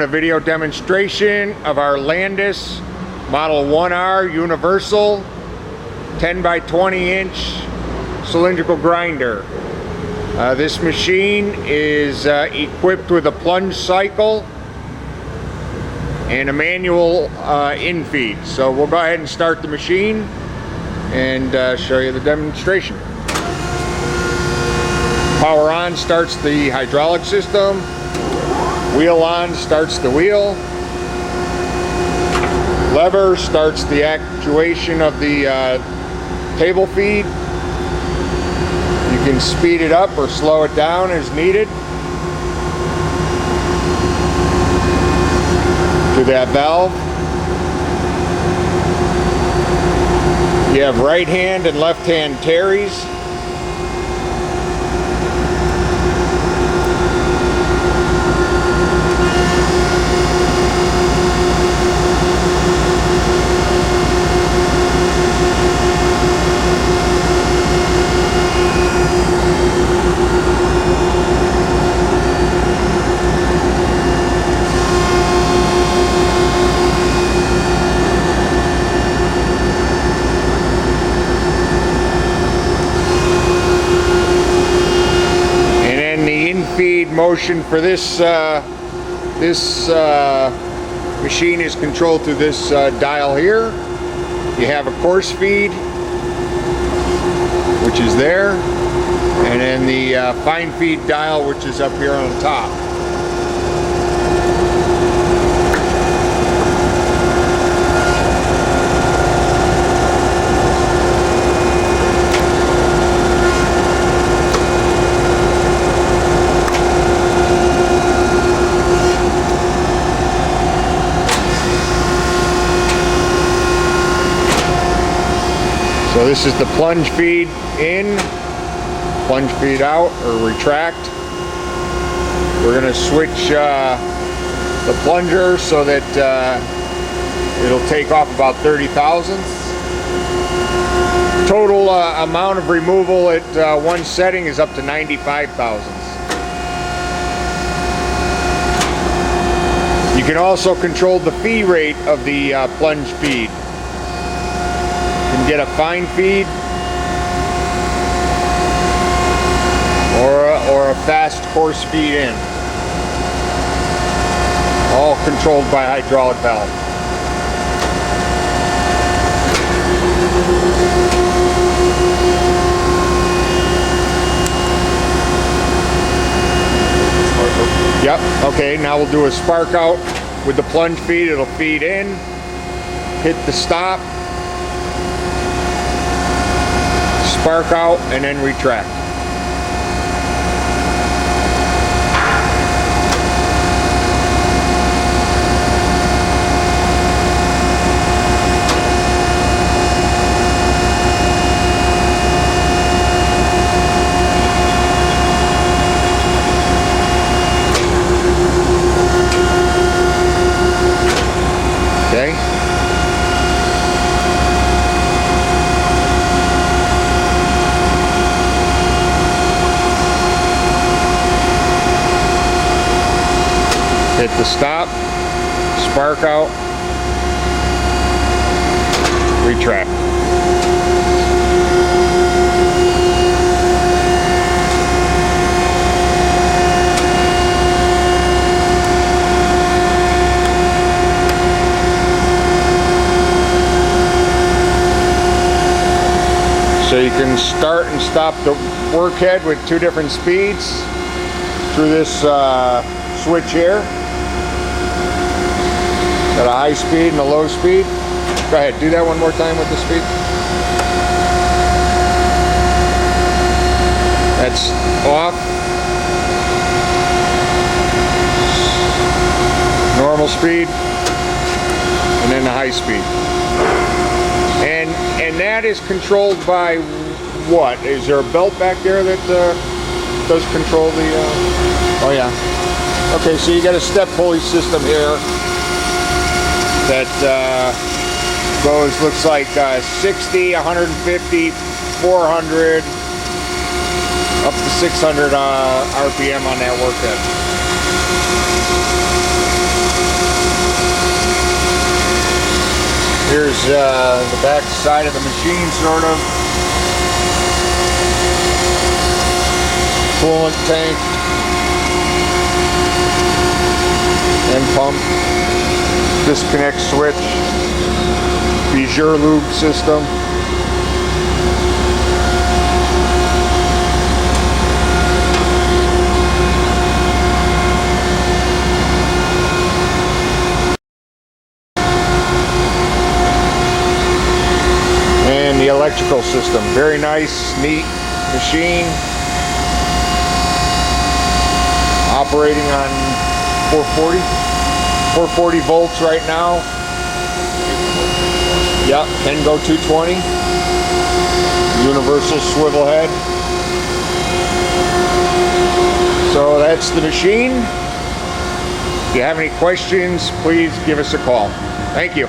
A video demonstration of our Landis Model 1R Universal 10 by 20 inch cylindrical grinder. This machine is equipped with a plunge cycle and a manual infeed. So we'll go ahead and start the machine and show you the demonstration. Power on starts the hydraulic system. Wheel on starts the wheel. Lever starts the actuation of the table feed. You can speed it up or slow it down as needed to that valve. You have right hand and left hand Terry's. Feed motion for this machine is controlled through this dial here. You have a coarse feed, which is there, and then the fine feed dial, which is up here on the top. So this is the plunge feed in, plunge feed out, or retract. We're going to switch the plunger so that it'll take off about 30 thousandths. Total amount of removal at one setting is up to 95 thousandths. You can also control the feed rate of the plunge feed. You can get a fine feed or a fast coarse feed in. All controlled by hydraulic valve. Yep, okay, now we'll do a spark out with the plunge feed. It'll feed in, hit the stop, spark out, and then retract. Okay. Hit the stop, spark out, retract. So you can start and stop the workhead with two different speeds through this switch here. Got a high speed and a low speed. Go ahead, do that one more time with the speed. That's off. Normal speed. And then the high speed. And that is controlled by what? Is there a belt back there that does control the... oh yeah. Okay, so you got a step pulley system here that goes, looks like 60, 150, 400, up to 600 RPM on that workhead. Here's the back side of the machine, sort of. Coolant tank and pump. Disconnect switch. Bijur lube system. And the electrical system. Very nice, neat machine. Operating on 440 volts right now. Yep, can go 220. Universal swivel head. So that's the machine. If you have any questions, please give us a call. Thank you.